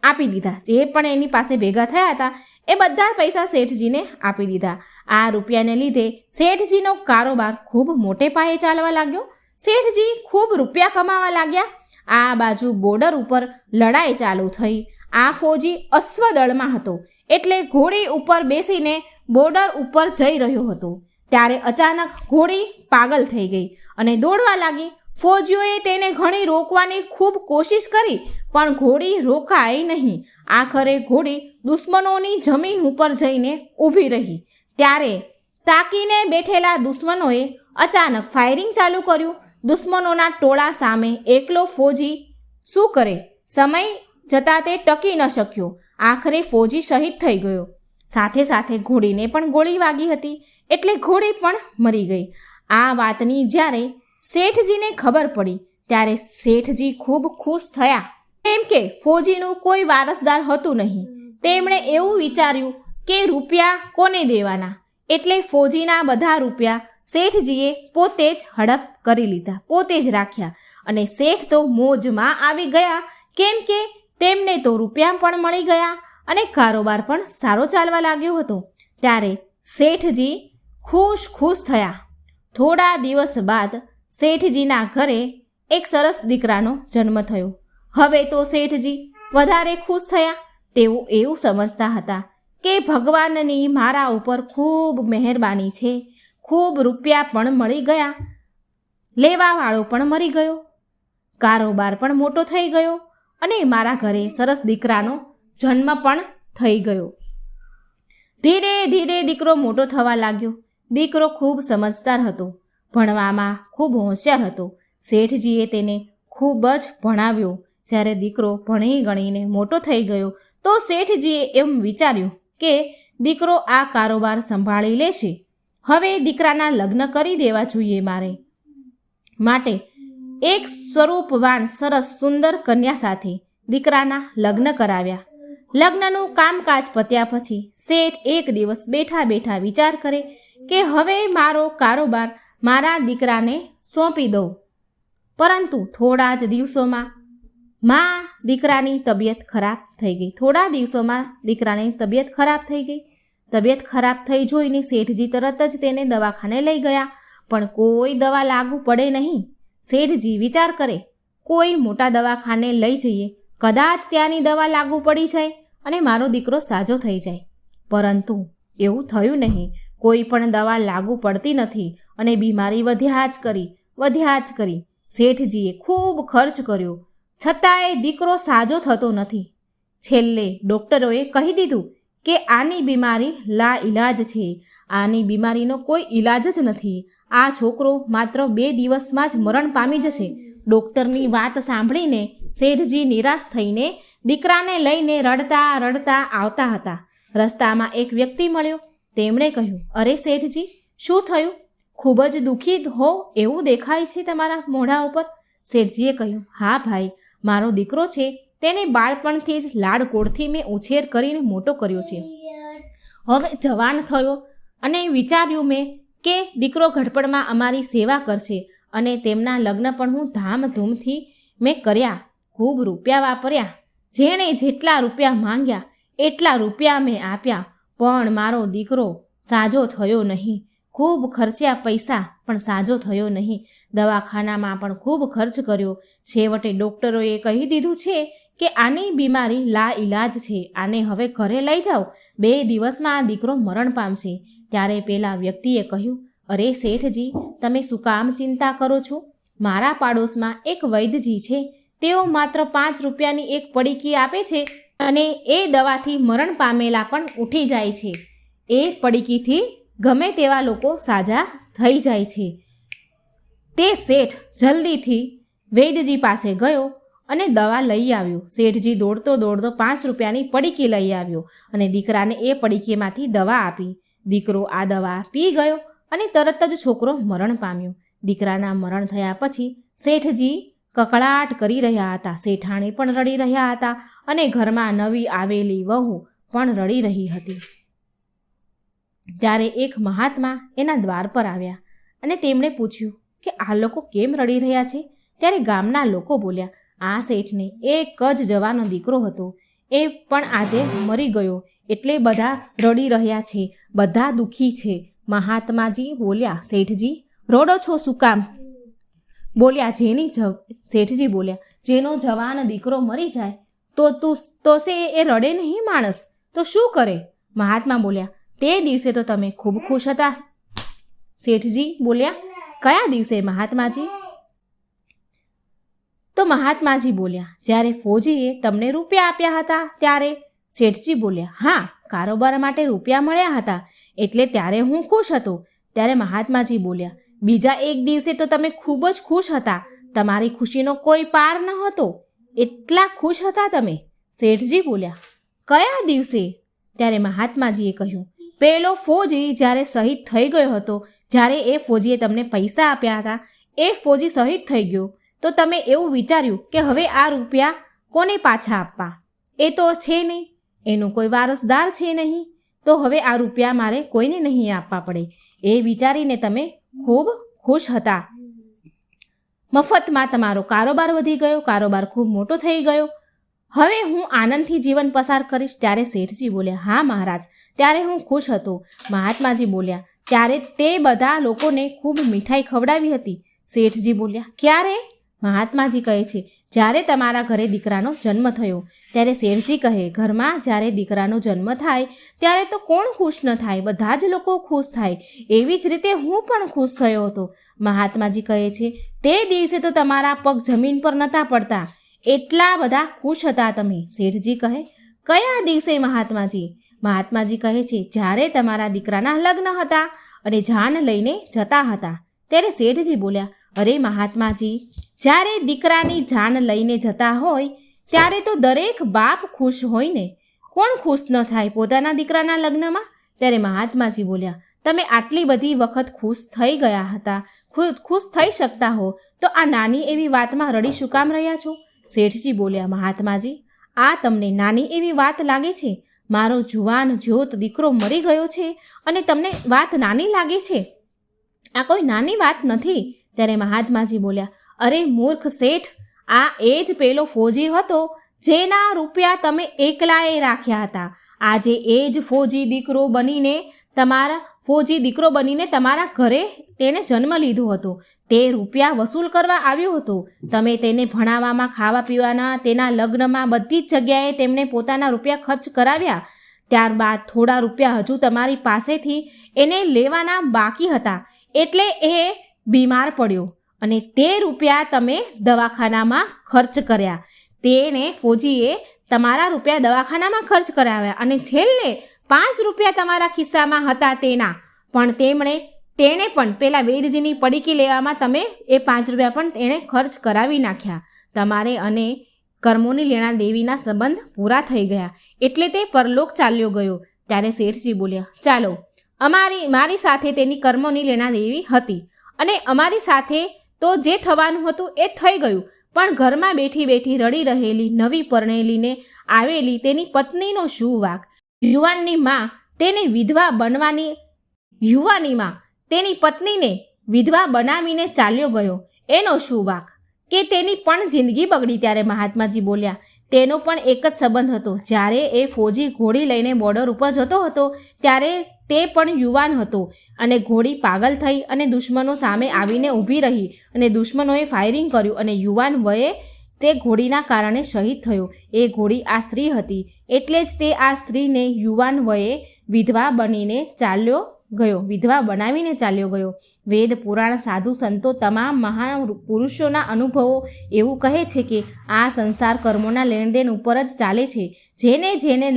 આપી દીધા. જે પણ એની પાસે ભેગા થયા હતા એ બધા પૈસા શેઠજીને આપી દીધા. આ રૂપિયાને લીધે શેઠજીનો કારોબાર ખૂબ મોટે પાયે ચાલવા લાગ્યો. શેઠજી ખૂબ રૂપિયા કમાવા લાગ્યા. આ બાજુ બોર્ડર ઉપર લડાઈ ચાલુ થઈ. આ ફોજી અશ્વદળમાં હતો એટલે ઘોડી ઉપર બેસીને બોર્ડર ઉપર જઈ રહ્યો હતો. ત્યારે અચાનક ઘોડી પાગલ થઈ ગઈ અને દોડવા લાગી. ફોજીઓએ તેને ઘણી રોકવાની ખૂબ કોશિશ કરી પણ ઘોડી રોકાઈ નહીં. આખરે ઘોડી દુશ્મનોની જમીન ઉપર જઈને ઊભી રહી. ત્યારે તાકીને બેઠેલા દુશ્મનોએ અચાનક ફાયરિંગ ચાલુ કર્યું. દુશ્મનોના ટોળા સામે એકલો ફોજી શું કરે? સમય જતાં તે ટકી ન શક્યો. આખરે ફોજી શહીદ થઈ ગયો. સાથે સાથે ઘોડીને પણ ગોળી વાગી હતી એટલે ઘોડી પણ મરી ગઈ. આ વાતની જ્યારે શેઠજીને ખબર પડી ત્યારે શેઠજી ખૂબ ખુશ થયા. કેમ કે ફોજીનું કોઈ વારસદાર હતું નહીં. તેમણે એવું વિચાર્યું કે રૂપિયા કોને દેવાના, એટલે ફોજીના બધા રૂપિયા શેઠજીએ પોતે જ હડપ કરી લીધા, પોતે જ રાખ્યા. અને શેઠ તો મોજમાં આવી ગયા કેમ કે તેમને તો રૂપિયા પણ મળી ગયા અને કારોબાર પણ સારો ચાલવા લાગ્યો હતો. ત્યારે શેઠજી ખુશ થયા. થોડા દિવસ બાદ શેઠજીના ઘરે એક સરસ દીકરાનો જન્મ થયો. હવે તો શેઠજી વધારે ખુશ થયા. તેઓ એવું સમજતા હતા કે ભગવાનની મારા ઉપર ખૂબ મહેરબાની છે. ખૂબ રૂપિયા પણ મળી ગયા, લેવાવાળો પણ મરી ગયો, કારોબાર પણ મોટો થઈ ગયો અને મારા ઘરે સરસ દીકરાનો જન્મ પણ થઈ ગયો. ધીરે ધીરે દીકરો મોટો થવા લાગ્યો. દીકરો ખૂબ સમજદાર હતો, ભણવામાં ખૂબ હોશિયાર હતો. શેઠજીએ તેને ખૂબ જ ભણાવ્યો. જ્યારે દીકરો ભણી ગણીને મોટો થઈ ગયો તો શેઠજીએ એમ વિચાર્યું કે દીકરો આ કારોબાર સંભાળી લેશે. હવે દીકરાના લગ્ન કરી દેવા જોઈએ માટે એક સ્વરૂપવાન સરસ સુંદર કન્યા સાથે દીકરાના લગ્ન કરાવ્યા. લગ્નનું કામકાજ પત્યા પછી શેઠ એક દિવસ બેઠા વિચાર કરે કે હવે મારો કારોબાર મારા દીકરાને સોંપી દઉં. પરંતુ થોડા જ દિવસોમાં દીકરાની તબિયત ખરાબ થઈ ગઈ. તબિયત ખરાબ થઈ જોઈને શેઠજી તરત જ તેને દવાખાને લઈ ગયા પણ કોઈ દવા લાગુ પડે નહીં. શેઠજી વિચાર કરે કોઈ મોટા દવાખાને લઈ જઈએ, કદાચ ત્યાંની દવા લાગુ પડી જાય અને મારો દીકરો સાજો થઈ જાય. પરંતુ એવું થયું નહીં. કોઈ પણ દવા લાગુ પડતી નથી અને બીમારી વધ્યા જ કરી. શેઠજીએ ખૂબ ખર્ચ કર્યો છતાંય દીકરો સાજો થતો નથી. છેલ્લે ડૉક્ટરોએ કહી દીધું કે આની બીમારી લાઈલાજ છે. આની બીમારીનો કોઈ ઈલાજ જ નથી. આ છોકરો માત્ર 2 દિવસમાં જ મરણ પામી જશે. ડૉક્ટરની વાત સાંભળીને શેઠજી નિરાશ થઈને દીકરાને લઈને રડતા આવતા હતા. રસ્તામાં એક વ્યક્તિ મળ્યો. તેમણે કહ્યું, અરે શેઠજી, શું થયું? ખૂબ જ દુઃખી હો એવું દેખાય છે તમારા મોઢા ઉપર. શેઠજીએ કહ્યું, હા ભાઈ, મારો દીકરો છે, તેને બાળપણથી જ લાડકોડથી મેં ઉછેર કરીને મોટો કર્યો છે. હવે જવાન થયો અને વિચાર્યું મેં કે દીકરો ઘડપણમાં અમારી સેવા કરશે અને તેમના લગ્ન પણ હું ધામધૂમથી મેં કર્યા. ખૂબ રૂપિયા વાપર્યા. જેણે જેટલા રૂપિયા માંગ્યા એટલા રૂપિયા મેં આપ્યા પણ મારો દીકરો સાજો થયો નહીં. ખૂબ ખર્ચ્યા પૈસા પણ સાજો થયો નહીં. દવાખાનામાં પણ ખૂબ ખર્ચ કર્યો. છેવટે ડૉક્ટરોએ કહી દીધું છે કે આની બીમારી લા ઈલાજ છે, આને હવે ઘરે લઈ જાઓ, 2 દિવસમાં આ દીકરો મરણ પામશે. ત્યારે પેલા વ્યક્તિએ કહ્યું, અરે શેઠજી, તમે શું કામ ચિંતા કરો છો? મારા પાડોશમાં એક વૈદ્યજી છે, તેઓ માત્ર 5 રૂપિયાની એક પડીકી આપે છે અને એ દવાથી મરણ પામેલા પણ ઉઠી જાય છે. એ પડીકીથી ગમે તેવા લોકો સાજા થઈ જાય છે. તે શેઠ જલ્દીથી વૈદ્યજી પાસે ગયો અને દવા લઈ આવ્યો. શેઠજી દોડતો 5 રૂપિયાની પડીકી લઈ આવ્યો અને દીકરાને એ પડીકીમાંથી દવા આપી. દીકરો આ દવા પી ગયો અને તરત જ છોકરો મરણ પામ્યો. દીકરાના મરણ થયા પછી શેઠજી કકળાટ કરી રહ્યા હતા, શેઠાણી પણ રડી રહ્યા હતા અને ઘરમાં નવી આવેલી વહુ પણ રડી રહી હતી. ત્યારે એક મહાત્મા એના દ્વાર પર આવ્યા અને તેમણે પૂછ્યું કે આ લોકો કેમ રડી રહ્યા છે? ત્યારે ગામના લોકો બોલ્યા, આ શેઠને એક જ જવાનો દીકરો હતો, એ પણ આજે મરી ગયો, એટલે બધા રડી રહ્યા છે, બધા દુઃખી છે. મહાત્માજી બોલ્યા, શેઠજી રોડો છો શું કામ? બોલ્યા, શેઠજી બોલ્યા, જેનો જવાન દીકરો મરી જાય તો સે એ રડે નહીં માણસ, તો શું કરે? મહાત્મા બોલ્યા, તે દિવસે તો તમે ખૂબ ખુશ હતા. શેઠજી બોલ્યા, કયા દિવસે મહાત્માજી? તો મહાત્માજી બોલ્યા, જ્યારે ફોજીએ તમને રૂપિયા આપ્યા હતા ત્યારે. શેઠજી બોલ્યા, હા, કારોબાર માટે રૂપિયા મળ્યા હતા એટલે ત્યારે હું ખુશ હતો. ત્યારે મહાત્માજી બોલ્યા, બીજા એક દિવસે તો તમે ખૂબ જ ખુશ હતા, તમારી ખુશીનો કોઈ પાર ન હતો, એટલા ખુશ હતા તમે. શેઠજી બોલ્યા, કયા દિવસે? ત્યારે મહાત્માજીએ કહ્યું, પેલો ફોજી જ્યારે શહીદ થઈ ગયો હતો, જ્યારે એ ફોજીએ તમને પૈસા આપ્યા હતા, એ ફોજી શહીદ થઈ ગયો તો તમે એવું વિચાર્યું કે હવે આ રૂપિયા કોને પાછા આપવા? એ તો છે નહીં, એનો કોઈ વારસદાર છે નહીં, તો હવે આ રૂપિયા મારે કોઈને નહીં આપવા પડે. એ વિચારીને તમે ખૂબ ખુશ હતા. મફતમાં તમારો કારોબાર વધી ગયો, કારોબાર ખૂબ મોટો થઈ ગયો, હવે હું આનંદથી જીવન પસાર કરીશ. ત્યારે શેઠજી બોલ્યા, હા મહારાજ, ત્યારે હું ખુશ હતો. મહાત્માજી બોલ્યા, ત્યારે તે બધા લોકોને ખૂબ મીઠાઈ ખવડાવી હતી. શેઠજી બોલ્યા, ક્યારે? મહાત્માજી કહે છે, જ્યારે તમારા ઘરે દીકરાનો જન્મ થયો. ત્યારે શેઠજી કહે, ઘરમાં જ્યારે દીકરાનો જન્મ થાય ત્યારે તો કોણ ખુશ ન થાય, બધા જ લોકો ખુશ થાય. એવી જ રીતે હું પણ ખુશ થયો હતો. મહાત્માજી કહે છે, તે દિવસે તો તમારા પગ જમીન પર નહોતા પડતા, એટલા બધા ખુશ હતા તમે. શેઠજી કહે, કયા દિવસે મહાત્માજી? મહાત્માજી કહે છે, જ્યારે તમારા દીકરાના લગ્ન હતા અને જાન લઈને જતા હતા. ત્યારે શેઠજી બોલ્યા, અરે મહાત્માજી, જ્યારે દીકરાની જાન લઈને જતા હોય ત્યારે તો દરેક બાપ ખુશ હોય ને, કોણ ખુશ ન થાય પોતાના દીકરાના લગ્નમાં? ત્યારે મહાત્માજી બોલ્યા, તમે આટલી બધી વખત ખુશ થઈ ગયા હતા, ખુશ થઈ શકતા હો તો આ નાની એવી વાતમાં રડી શું કામ રહ્યા છો? શેઠજી બોલ્યા, મહાત્માજી, આ તમને નાની એવી વાત લાગે છે? મારો જુવાન જ્યોત દીકરો મરી ગયો છે અને તમને વાત નાની લાગે છે? આ કોઈ નાની વાત નથી. ત્યારે મહાત્માજી બોલ્યા, અરે મૂર્ખ શેઠ, આ એ જ પેલો ફોજી હતો જેના રૂપિયા તમે એકલાએ રાખ્યા હતા. આજે એ જ ફોજી દીકરો બનીને તમારા ઘરે તેણે જન્મ લીધો હતો. તે રૂપિયા વસૂલ કરવા આવ્યો હતો. તમે તેને ભણાવવામાં, ખાવા પીવાના, તેના લગ્નમાં બધી જ જગ્યાએ તેમને પોતાના રૂપિયા ખર્ચ કરાવ્યા. ત્યારબાદ થોડા રૂપિયા હજુ તમારી પાસેથી એને લેવાના બાકી હતા એટલે એ બીમાર પડ્યો અને તે રૂપિયા તમે દવાખાનામાં ખર્ચ કર્યા. તેને ફોજીએ તમારા રૂપિયા દવાખાનામાં ખર્ચ કરાવ્યા અને છેલ્લે 5 રૂપિયા તમારા ખિસ્સામાં હતા તેણે પણ પેલા વેદજીની પડીકી લેવામાં તમે એ 5 રૂપિયા પણ તેણે ખર્ચ કરાવી નાખ્યા. તમારે અને કર્મોની લેણા દેવીના સંબંધ પૂરા થઈ ગયા એટલે તે પરલોક ચાલ્યો ગયો. ત્યારે શેઠજી બોલ્યા, ચાલો, મારી સાથે તેની કર્મોની લેણા દેવી હતી અને અમારી સાથે તો જે થવાનું હતું એ થઈ ગયું, પણ ઘરમાં બેઠી બેઠી રડી રહેલી નવી પરણેલીને આવેલી તેની પત્નીનો શું વાંક? યુવાનીમાં તેની પત્નીને વિધવા બનાવીને ચાલ્યો ગયો, એનો શું વાંક? કે તેની પણ જિંદગી બગડી. ત્યારે મહાત્માજી બોલ્યા, તેનો પણ એક જ સંબંધ હતો. જ્યારે એ ફોજી ઘોડી લઈને બોર્ડર ઉપર જતો હતો ત્યારે તે પણ યુવાન હતો અને ઘોડી પાગલ થઈ અને દુશ્મનો સામે આવીને ઊભી રહી અને દુશ્મનોએ ફાયરિંગ કર્યું અને યુવાન વયે તે ઘોડીના કારણે શહીદ થયો. એ ઘોડી આ સ્ત્રી હતી, એટલે જ તે આ સ્ત્રીને યુવાન વયે વિધવા બનાવીને ચાલ્યો ગયો. વેદ, પુરાણ, સાધુ સંતો, તમામ મહાન પુરુષોના અનુભવો એવું કહે છે કે આ સંસાર કર્મોના લેણદેન ઉપર જ ચાલે છે. જેને જેને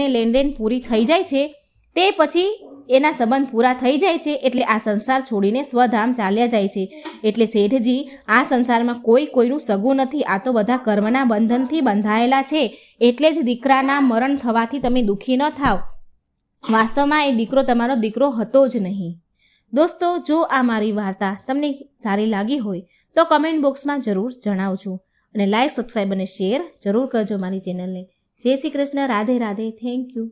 લેણદેન પૂરી થઈ જાય છે તે પછી એના સંબંધ પૂરા થઈ જાય છે, એટલે આ સંસાર છોડીને સ્વધામ ચાલ્યા જાય છે. એટલે શેઠજી, આ સંસારમાં કોઈનું સગું નથી. આ તો બધા કર્મના બંધનથી બંધાયેલા છે. એટલે જ દીકરાના મરણ થવાથી તમે દુઃખી ન થાવ. વાસ્તવમાં એ દીકરો તમારો દીકરો હતો જ નહીં. દોસ્તો, જો આ મારી વાર્તા તમને સારી લાગી હોય તો કમેન્ટ બોક્સમાં જરૂર જણાવજો અને લાઈક, સબસ્ક્રાઈબ અને શેર જરૂર કરજો મારી ચેનલને. જય શ્રી કૃષ્ણ. રાધે રાધે. Thank you.